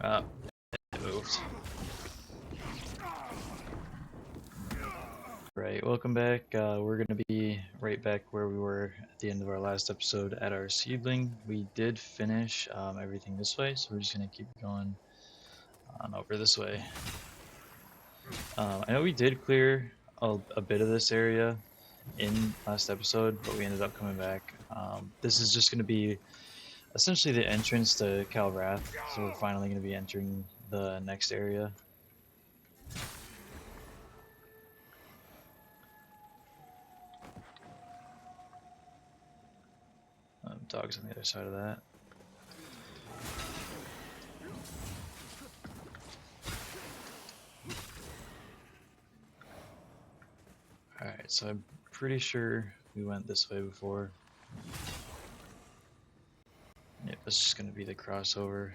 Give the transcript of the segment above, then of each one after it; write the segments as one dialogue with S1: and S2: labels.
S1: It moved. Right, welcome back. We're going to be right back where we were at the end of our last episode at our seedling. We did finish everything this way, so we're just going to keep going on over this way. I know we did clear a bit of this area in last episode, but we ended up coming back. This is just going to be essentially the entrance to Calrath, so we're finally going to be entering the next area. Dogs on the other side of that. Alright, so I'm pretty sure we went this way before. Yep, it's just going to be the crossover.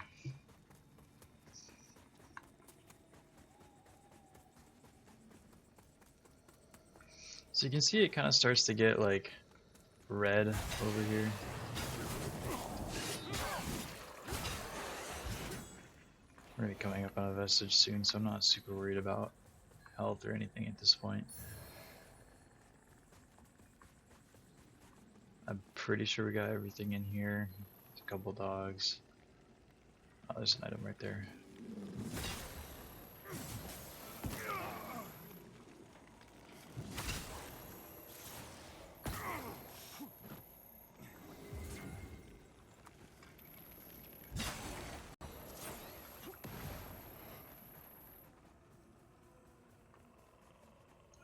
S1: So you can see it kind of starts to get like red over here. We're going to be coming up on a vestige soon, so I'm not super worried about health or anything at this point. I'm pretty sure we got everything in here. There's a couple dogs. Oh, there's an item right there.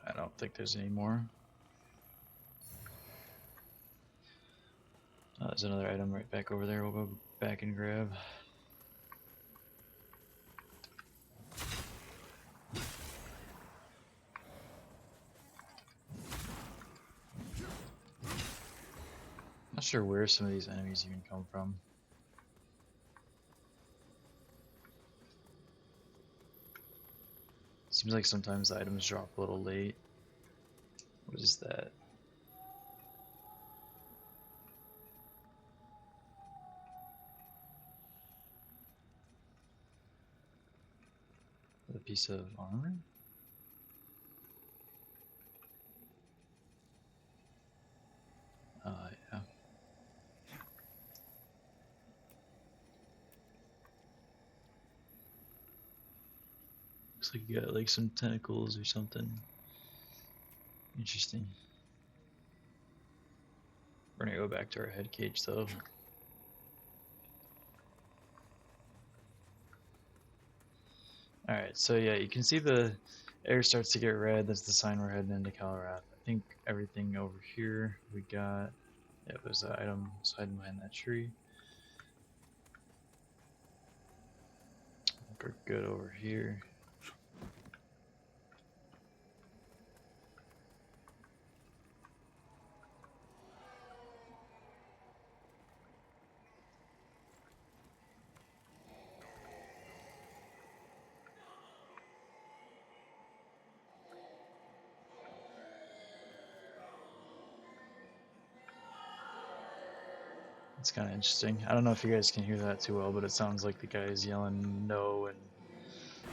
S1: I don't think there's any more. Oh, there's another item right back over there. We'll go back and grab. Not sure where some of these enemies even come from. Seems like sometimes the items drop a little late. What is that? A piece of armor? Yeah. Looks like you got like some tentacles or something. Interesting. We're gonna go back to our head cage though. Alright, so yeah, you can see the air starts to get red. That's the sign we're heading into Calrath. I think everything over here we got. Yeah, there's an item hiding behind that tree. We're good over here. It's kind of interesting. I don't know if you guys can hear that too well, but it sounds like the guy is yelling no and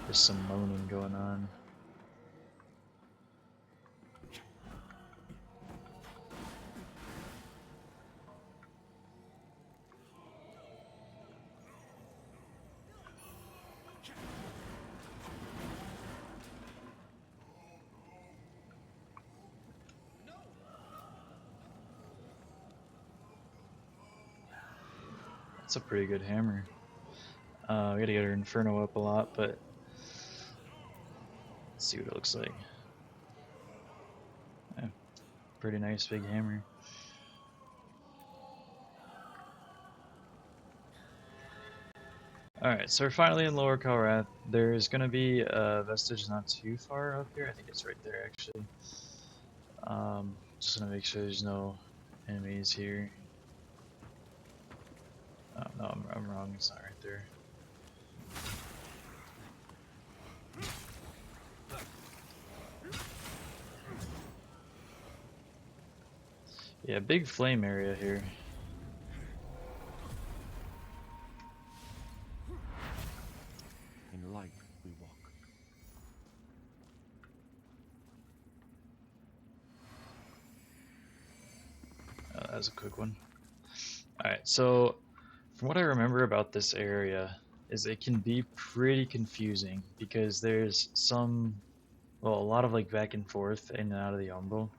S1: there's some moaning going on. That's a pretty good hammer. We gotta get our Inferno up a lot, but let's see what it looks like. Yeah, pretty nice big hammer. Alright, so we're finally in Lower Calrath. There's gonna be a vestige not too far up here. I think it's right there actually. Just gonna make sure there's no enemies here. Oh, no, I'm wrong. It's not right there. Yeah, big flame area here. that was a quick one. Alright, so from what I remember about this area is it can be pretty confusing because there's a lot of like back and forth in and out of the Umbral,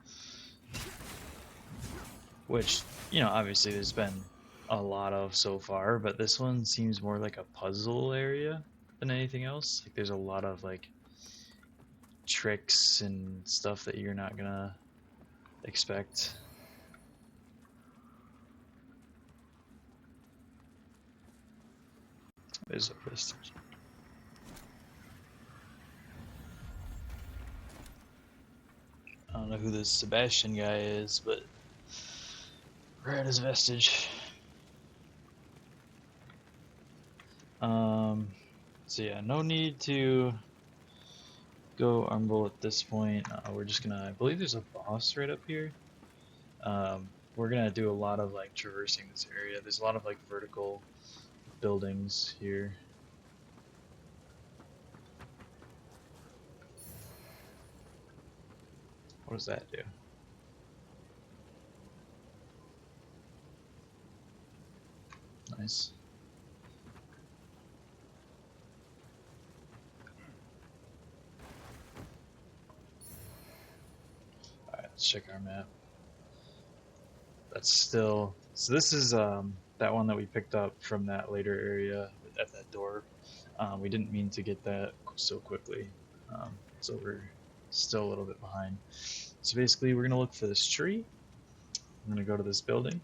S1: which, obviously there's been a lot of so far, but this one seems more like a puzzle area than anything else. Like there's a lot of like tricks and stuff that you're not gonna expect. There's a vestige. I don't know who this Sebastian guy is, but we're at his vestige. So yeah, no need to go Umbral at this point. We're just gonna, I believe there's a boss right up here. We're gonna do a lot of like traversing this area. There's a lot of like vertical buildings here. What does that do? Nice. Alright, let's check our map. That's still, so this is that one that we picked up from that later area at that door. We didn't mean to get that so quickly, so we're still a little bit behind. So basically we're gonna look for this tree. I'm gonna go to this building.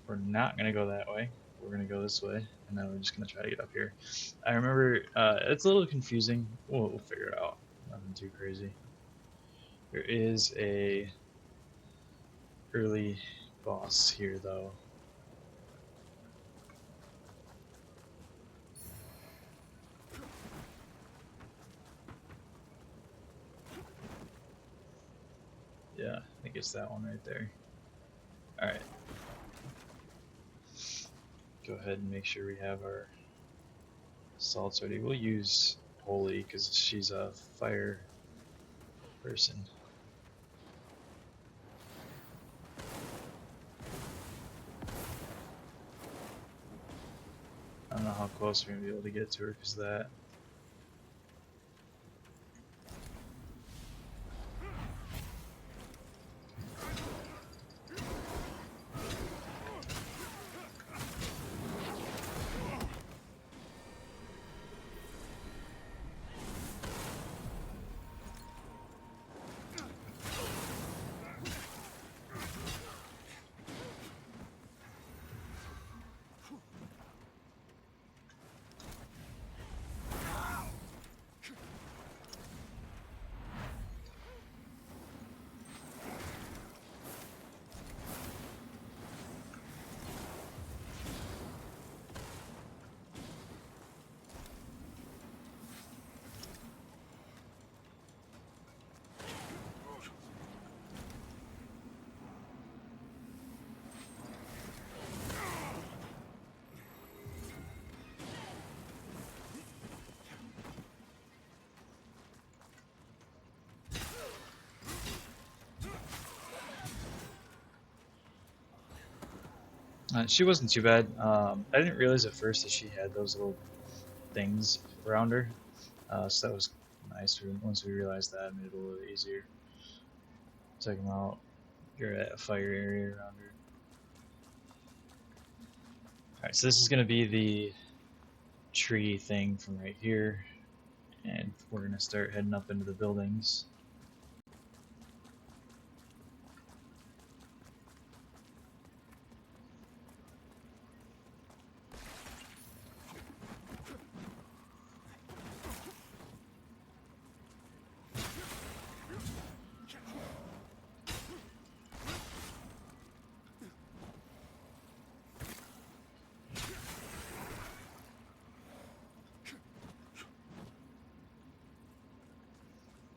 S1: We're not gonna go that way. We're gonna go this way, and then we're just gonna try to get up here. I remember it's a little confusing. We'll figure it out. Nothing too crazy. There is a early boss here though. Yeah, I think it's that one right there. Alright. Go ahead and make sure we have our salts ready. We'll use Holy because she's a fire person. I don't know how close we're going to be able to get to her because of that. She wasn't too bad. I didn't realize at first that she had those little things around her, so that was nice. Once we realized that, it made it a little easier. Check them out. You're at a fire area around her. Alright, so this is going to be the tree thing from right here, and we're going to start heading up into the buildings.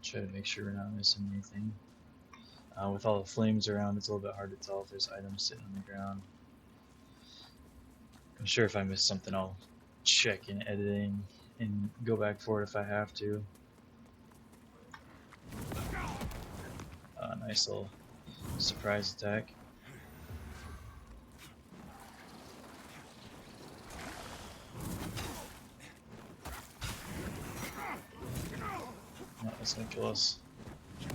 S1: Try to make sure we're not missing anything. With all the flames around, it's a little bit hard to tell if there's items sitting on the ground. I'm sure if I miss something, I'll check in editing and go back for it if I have to. Nice little surprise attack. It's gonna kill us. Get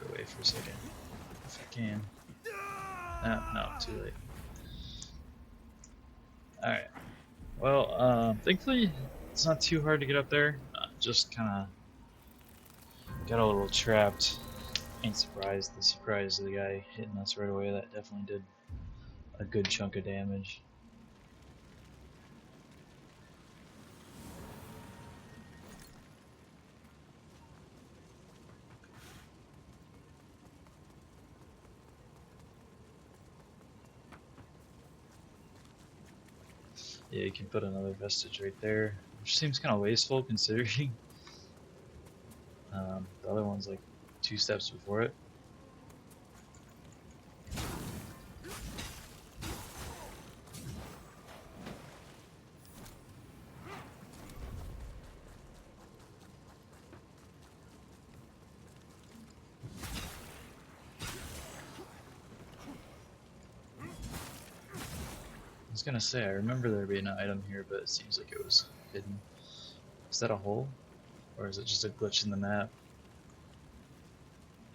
S1: away for a second, if I can. No, too late. Alright. Well, thankfully, it's not too hard to get up there. Just kind of got a little trapped. Ain't surprised. The surprise of the guy hitting us right away, that definitely did a good chunk of damage. Yeah, you can put another vestige right there, which seems kind of wasteful considering the other one's like 2 steps before it. I was gonna say, I remember there being an item here, but it seems like it was hidden. Is that a hole? Or is it just a glitch in the map?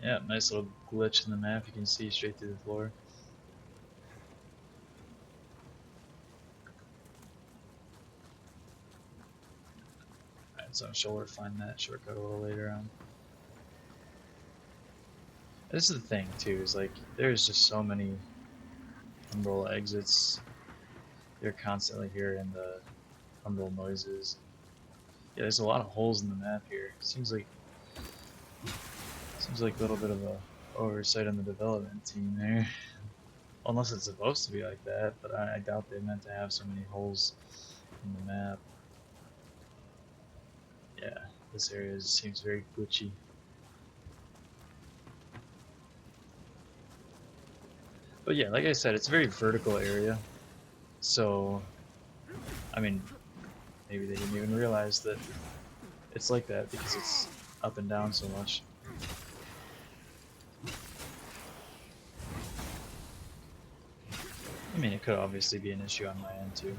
S1: Yeah, nice little glitch in the map. You can see straight through the floor. Alright, so I'm sure we'll find that shortcut a little later on. This is the thing, too, is like, there's just so many umbrella exits. You're constantly hearing the umbrella noises. Yeah, there's a lot of holes in the map here. Seems like a little bit of a oversight on the development team there. Unless it's supposed to be like that, but I doubt they meant to have so many holes in the map. Yeah, this area seems very glitchy. But yeah, like I said, it's a very vertical area. So, I mean, maybe they didn't even realize that it's like that because it's up and down so much. I mean, it could obviously be an issue on my end too.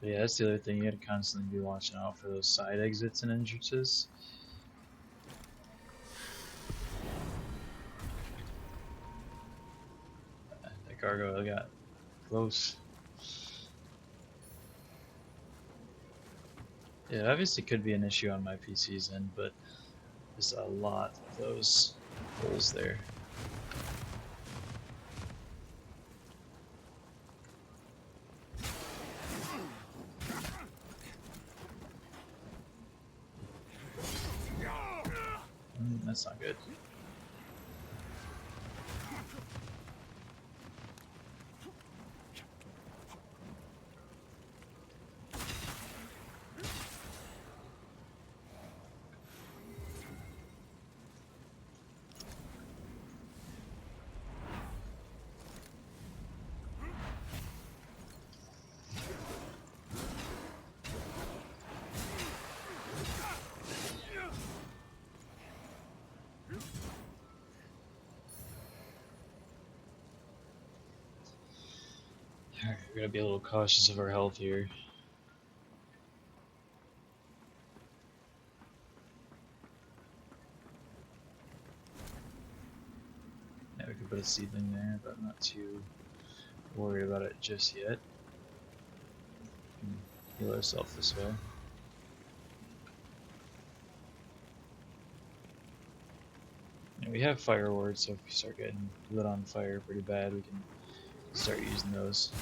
S1: But yeah, that's the other thing. You gotta constantly be watching out for those side exits and entrances. That gargoyle got close. Yeah, it obviously could be an issue on my PC's end, but there's a lot of those holes there. That's not good. Alright, we gotta be a little cautious of our health here. Yeah, we could put a seedling there, but I'm not too worried about it just yet. Heal ourselves this way. And we have fire wards, so if we start getting lit on fire pretty bad, we can start using those.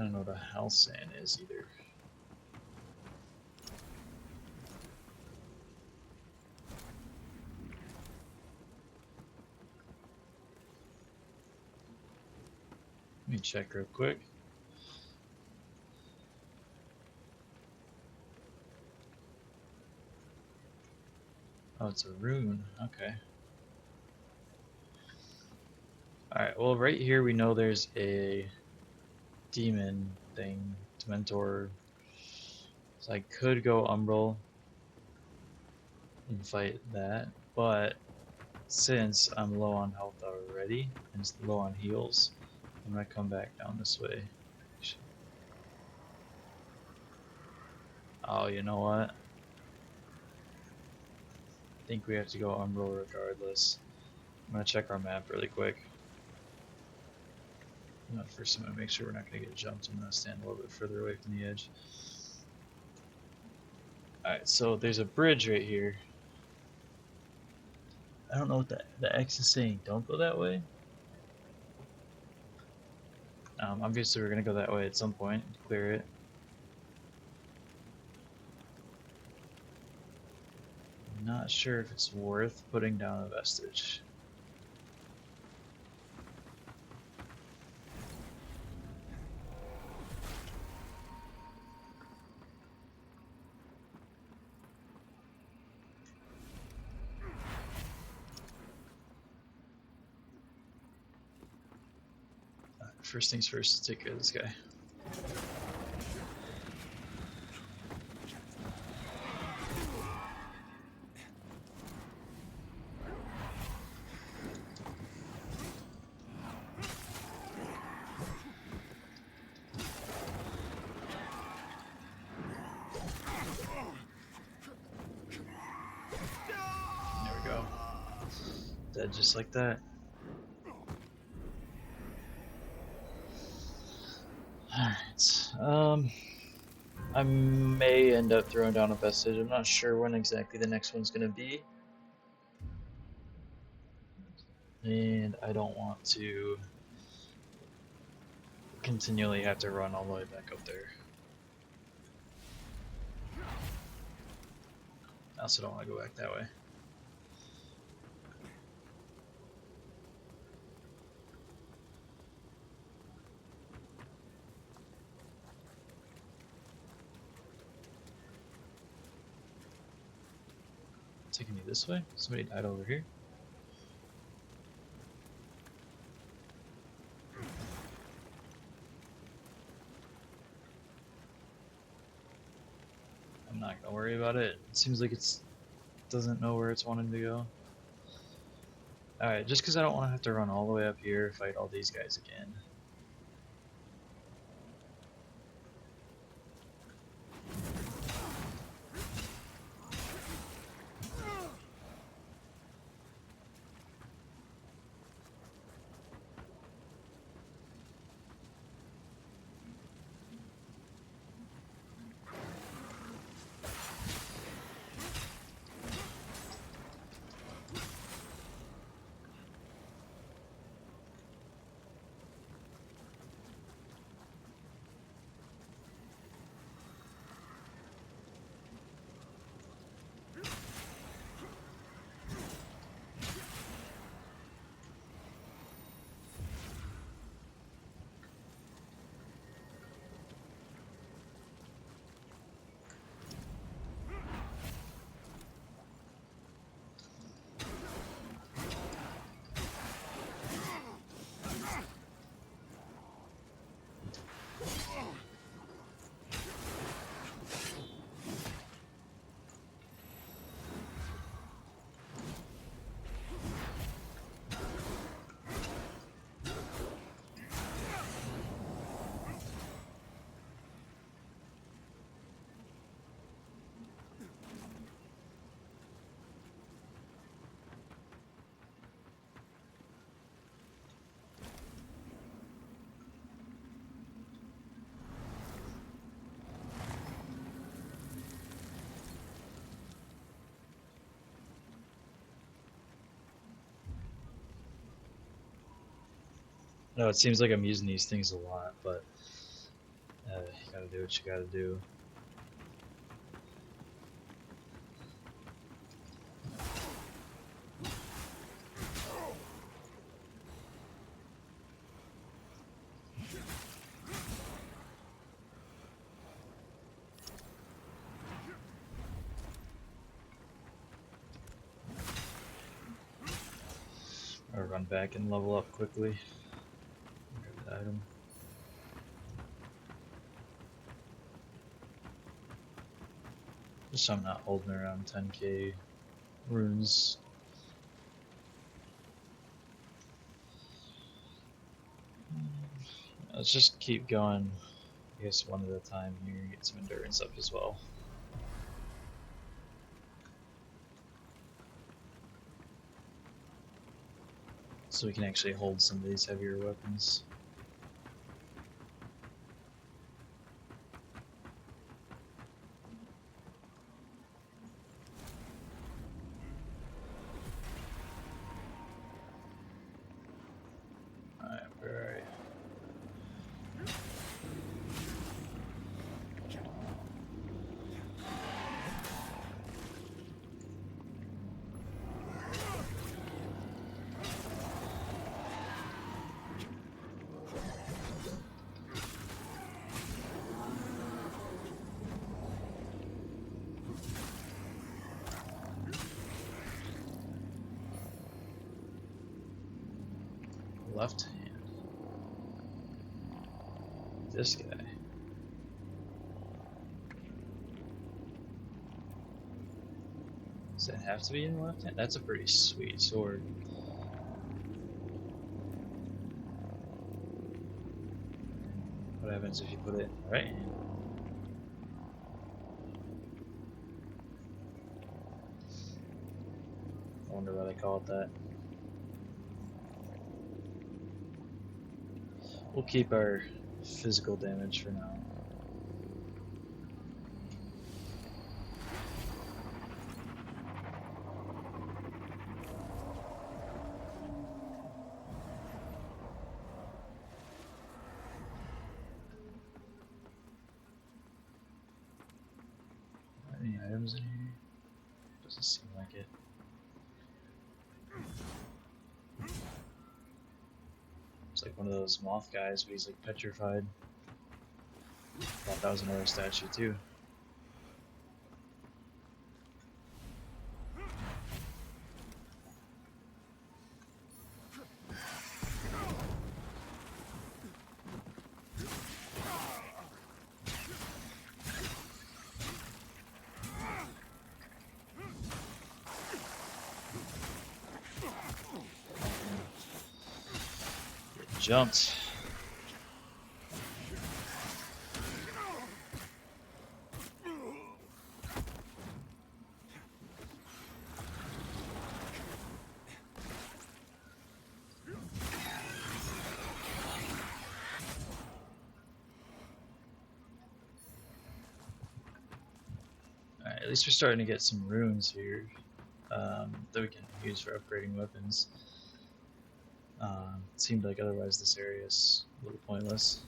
S1: don't know what a halcyon is either. Let me check real quick. Oh, it's a rune. Okay. Alright, well, right here we know there's a demon thing, Dementor. So I could go Umbral and fight that, but since I'm low on health already and low on heals, I'm gonna come back down this way. Oh, you know what? I think we have to go Umbral regardless. I'm gonna check our map really quick. First, I'm gonna make sure we're not gonna get jumped. I'm gonna stand a little bit further away from the edge. Alright, so there's a bridge right here. I don't know what the X is saying. Don't go that way. Obviously, we're gonna go that way at some point. Clear it. I'm not sure if it's worth putting down a vestige. First things first, let's take care of this guy. There we go. Dead just like that. Alright, I may end up throwing down a vestige. I'm not sure when exactly the next one's gonna be. And I don't want to continually have to run all the way back up there. I also don't want to go back that way. Taking me this way? Somebody died over here? I'm not gonna worry about it. It seems like it doesn't know where it's wanting to go. Alright, just because I don't want to have to run all the way up here, fight all these guys again. No, it seems like I'm using these things a lot, but You gotta do what you gotta do. Or run back and level up quickly. Grab the item. Just so I'm not holding around 10k runes. Let's just keep going, I guess, one at a time here, get some endurance up as well. So we can actually hold some of these heavier weapons. Alright, where are you? Left hand. This guy. Does that have to be in the left hand? That's a pretty sweet sword. What happens if you put it in the right hand? I wonder why they call it that. We'll keep our physical damage for now. Any items in here? Doesn't seem like it. It's like one of those moth guys, but he's like petrified. Thought that was another statue too. Jumped. Alright, at least we're starting to get some runes here that we can use for upgrading weapons. It seemed like otherwise this area is a little pointless.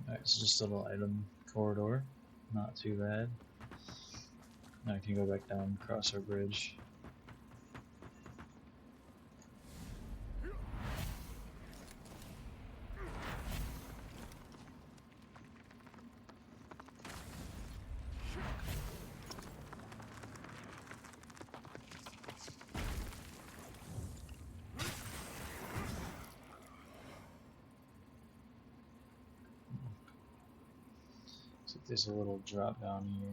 S1: Alright, so just a little item corridor. Not too bad. Now I can go back down and cross our bridge. So there's a little drop down here.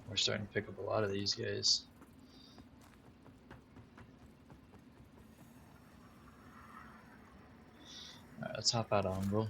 S1: We're starting to pick up a lot of these guys. Let's hop out on, bro.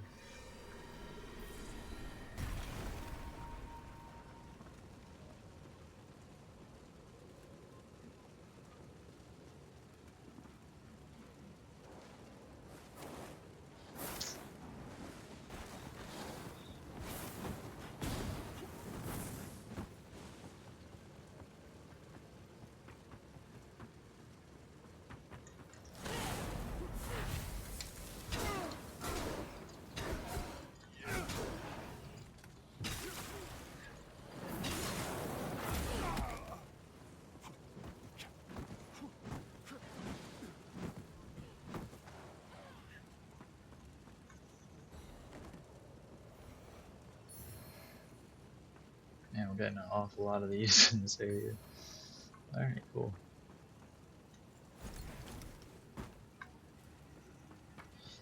S1: Man, we're getting an awful lot of these in this area. Alright, cool.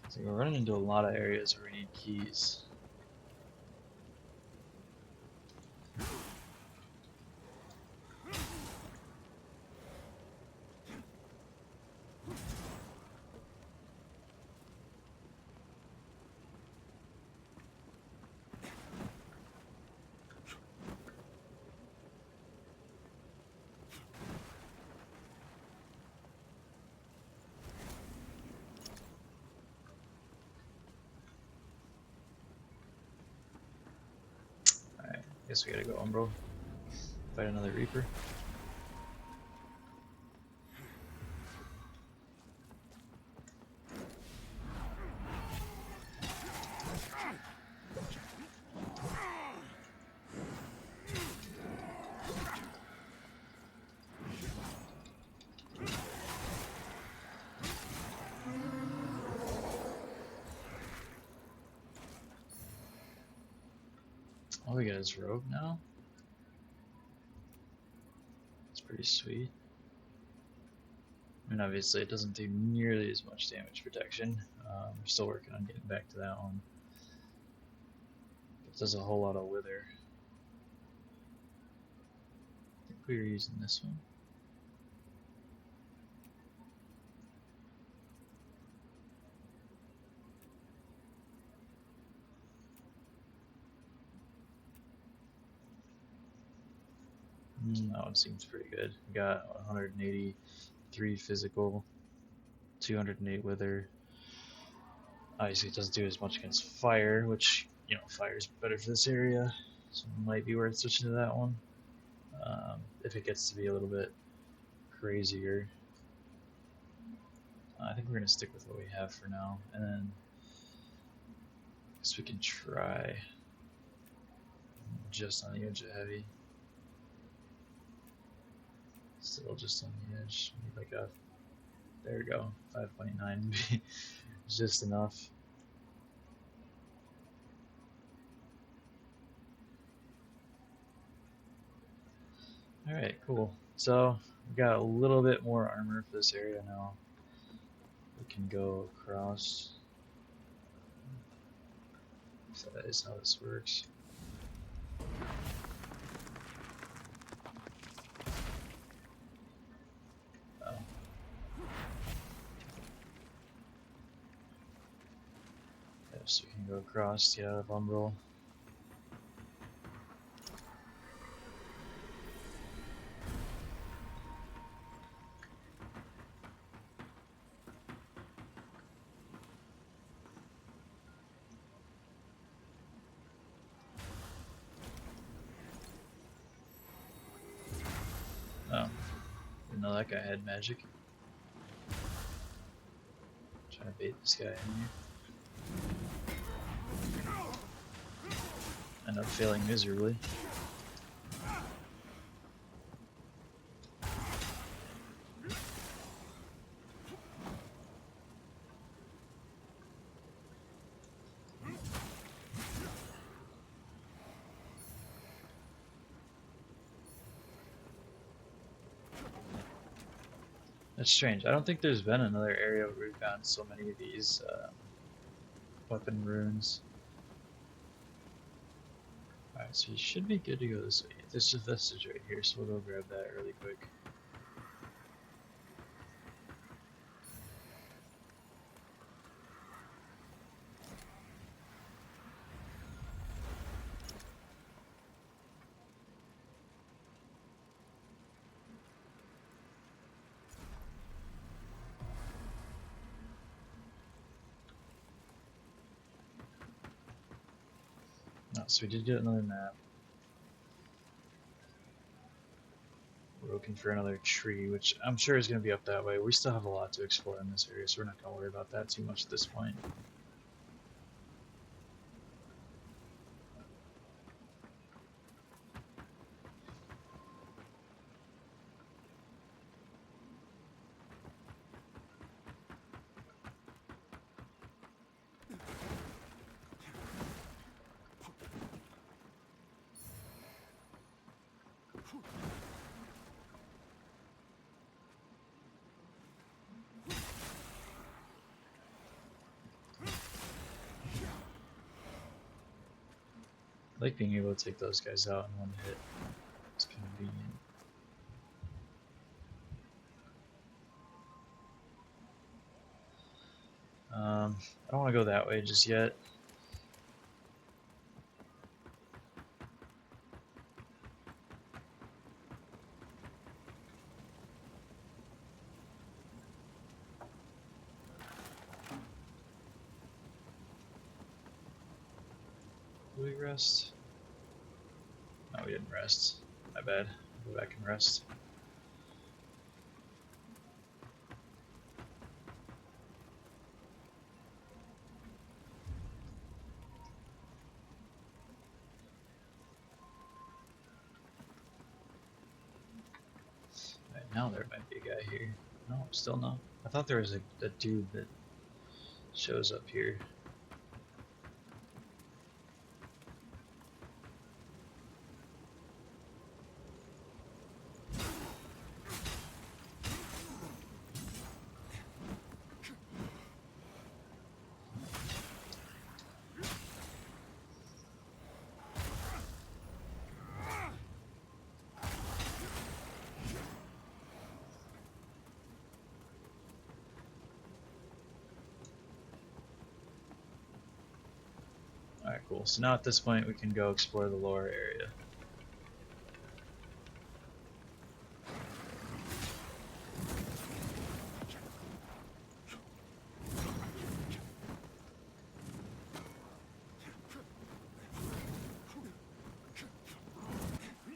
S1: So we're running into a lot of areas where we need keys. Alright, guess we gotta go on, bro. Fight another Reaper. Oh, we got his robe now? It's pretty sweet. I mean, obviously it doesn't do nearly as much damage protection. We're still working on getting back to that one. It does a whole lot of wither. I think we were using this one. That one seems pretty good. We got 183 physical, 208 wither. Obviously, it doesn't do as much against fire, which, you know, fire is better for this area, so it might be worth switching to that one. If it gets to be a little bit crazier. I think we're going to stick with what we have for now, and then I guess we can try just on the edge of heavy. Still just on the edge. Need like a, there we go, 5.9 is just enough. Alright, cool. So, we got a little bit more armor for this area now. We can go across. So that is how this works. Oh. Yeah, so we can go across to get out of Umbral. Oh, didn't know that guy had magic. Trying to bait this guy in here. End up failing miserably. That's strange. I don't think there's been another area where we've found so many of these weapon runes. Alright, so you should be good to go this way. There's a vestige right here, so we'll go grab that really quick. So we did get another map. We're looking for another tree, which I'm sure is going to be up that way. We still have a lot to explore in this area, so we're not going to worry about that too much at this point. I like being able to take those guys out in one hit. It's convenient. I don't want to go that way just yet. Did we rest? No, we didn't rest. My bad. Go back and rest. Right, now there might be a guy here. No, still no. I thought there was a dude that shows up here. Alright, cool. So now at this point we can go explore the lower area.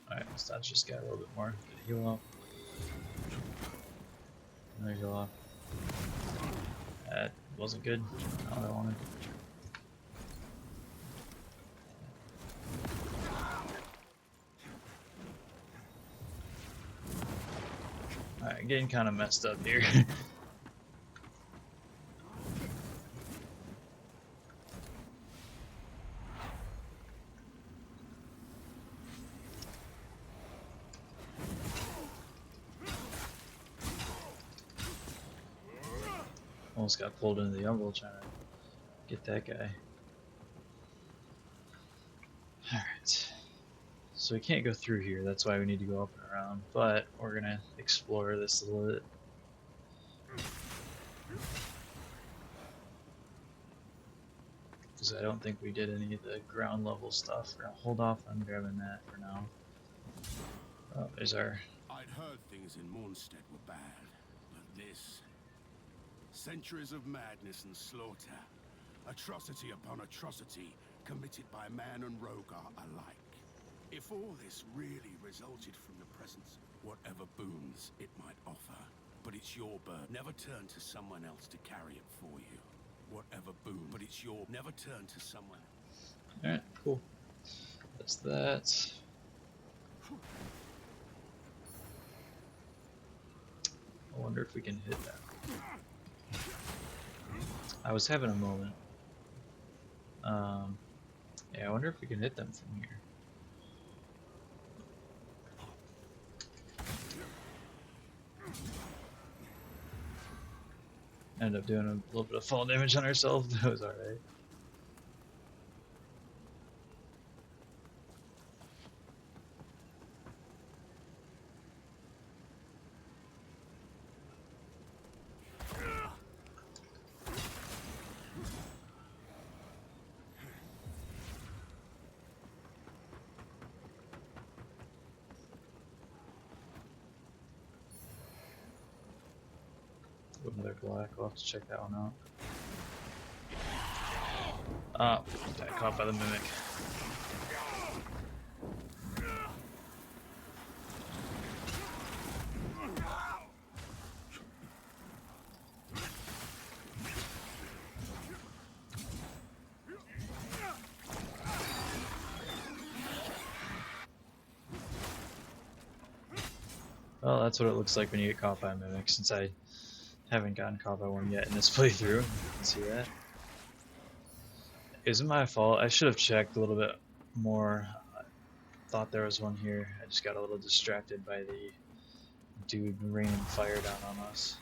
S1: Alright, let's dodge this guy a little bit more. Heal up. There you go. That wasn't good. Not what I wanted. Alright, getting kind of messed up here. Almost got pulled into the jungle trying to get that guy. Alright. So we can't go through here, that's why we need to go up and around, but we're gonna explore this a little bit. Because I don't think we did any of the ground level stuff. We're gonna hold off on grabbing that for now. Oh, there's our...
S2: I'd heard things in Mornstead were bad, but this... Centuries of madness and slaughter. Atrocity upon atrocity committed by man and Rogar alike. If all this really resulted from the presence of whatever boons it might offer, but it's your burden. Never turn to someone else to carry it for you. Whatever boon, but it's your... Never turn to someone else.
S1: Alright, cool. That's that. I wonder if we can hit that. I was having a moment. Yeah, I wonder if we can hit them from here. Ended up doing a little bit of fall damage on ourselves. That was alright. Another black, we'll have to check that one out. Oh, got caught by the mimic. Well, that's what it looks like when you get caught by a mimic, since I haven't gotten caught by one yet in this playthrough. You can see that. Isn't my fault. I should have checked a little bit more. I thought there was one here. I just got a little distracted by the dude raining fire down on us.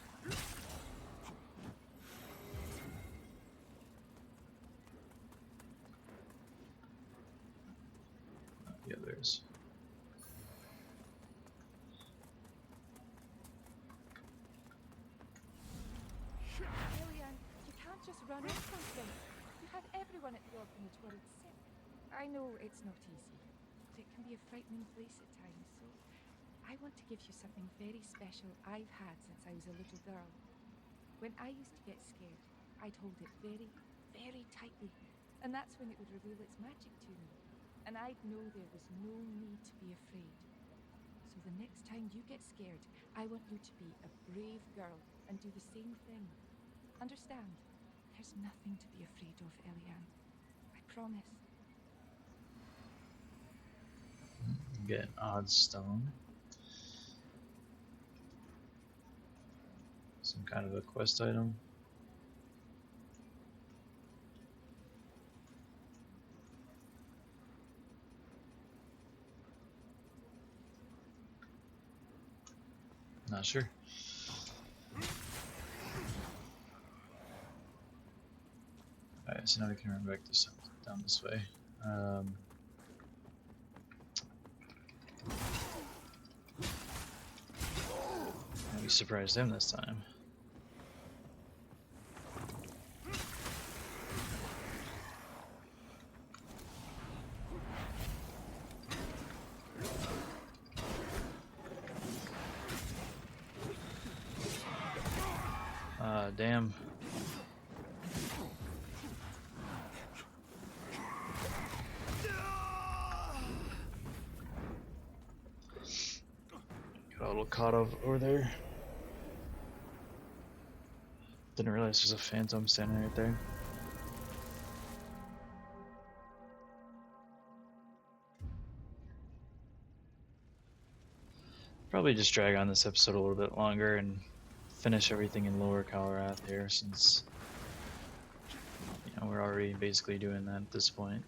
S1: The others.
S3: Lillian, you can't just run off like this. You had everyone at the orphanage worried sick. I know it's not easy, but it can be a frightening place at times, so I want to give you something very special I've had since I was a little girl. When I used to get scared, I'd hold it very, very tightly, and that's when it would reveal its magic to me. And I'd know there was no need to be afraid. So the next time you get scared, I want you to be a brave girl and do the same thing. Understand? There's nothing to be afraid of, Eliane. I promise.
S1: Get an odd stone. Some kind of a quest item. Not sure. Alright, so now we can run back this down this way. We surprised him this time. Damn. Got a little caught over there. Didn't realize there's a phantom standing right there. Probably just drag on this episode a little bit longer and finish everything in Lower Calrath here, since we're already basically doing that at this point.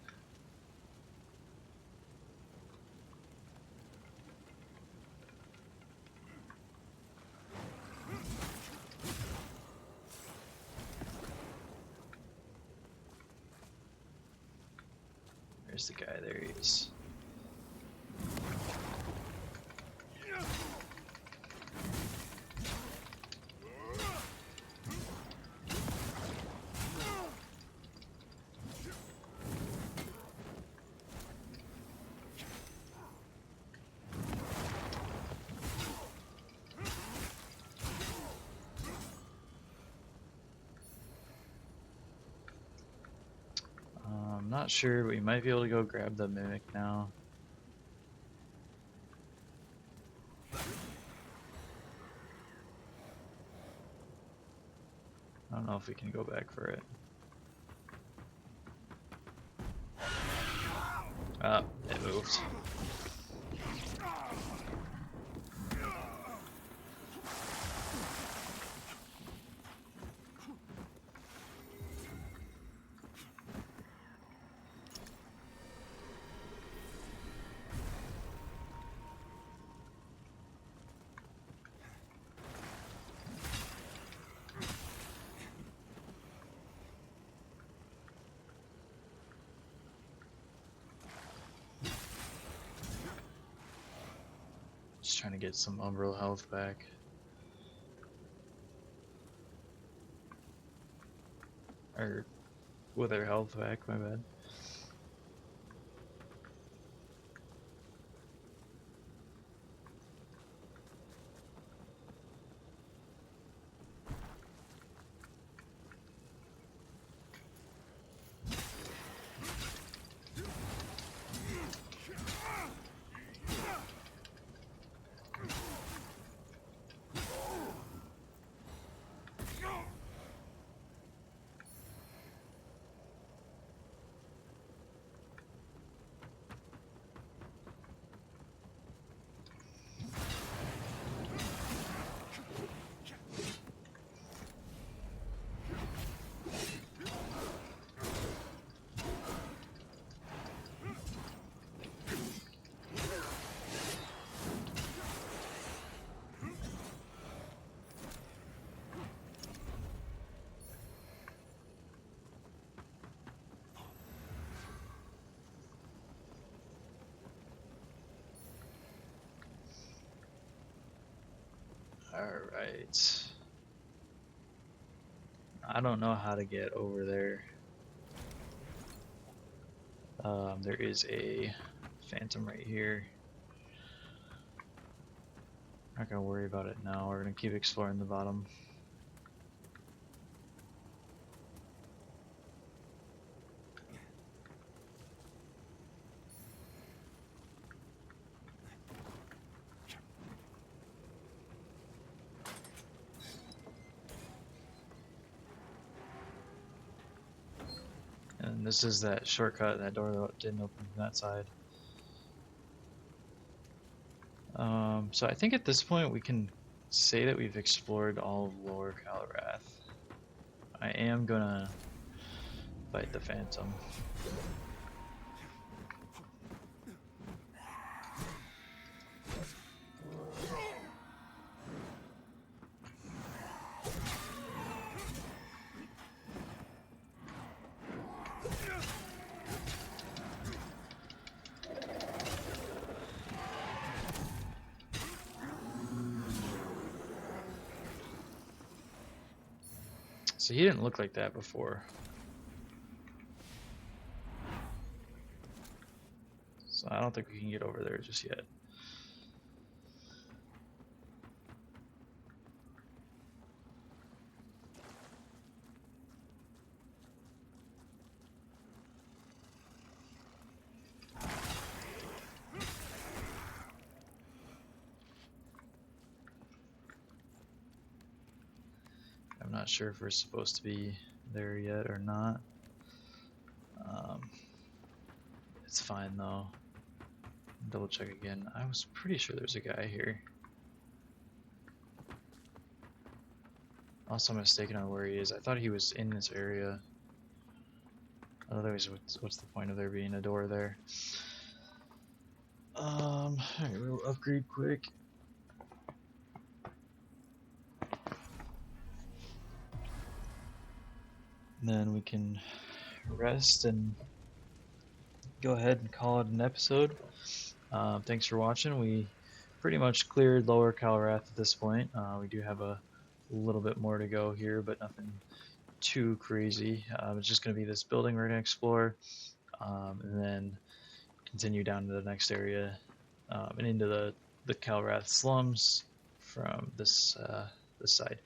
S1: There's the guy, there he is. I'm not sure, but we might be able to go grab the mimic now. I don't know if we can go back for it. Ah, it moved. Just trying to get some Umbral health back. Or Wither health back, my bad. Alright. I don't know how to get over there. There is a phantom right here. Not gonna worry about it now. We're gonna keep exploring the bottom. And this is that shortcut, that door that didn't open from that side. So I think at this point we can say that we've explored all of Lower Calrath. I am gonna fight the Phantom. So he didn't look like that before. So I don't think we can get over there just yet. I'm not sure if we're supposed to be there yet or not. It's fine though. Double check again. I was pretty sure there's a guy here. Also mistaken on where he is. I thought he was in this area. Otherwise, what's the point of there being a door there? Alright, we'll upgrade quick. Then we can rest and go ahead and call it an episode. Thanks for watching. We pretty much cleared Lower Calrath at this point. We do have a little bit more to go here, but nothing too crazy. It's just going to be this building we're going to explore, and then continue down to the next area and into the Calrath slums from this side.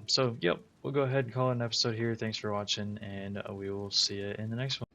S1: So, yep, we'll go ahead and call it an episode here. Thanks for watching, and we will see you in the next one.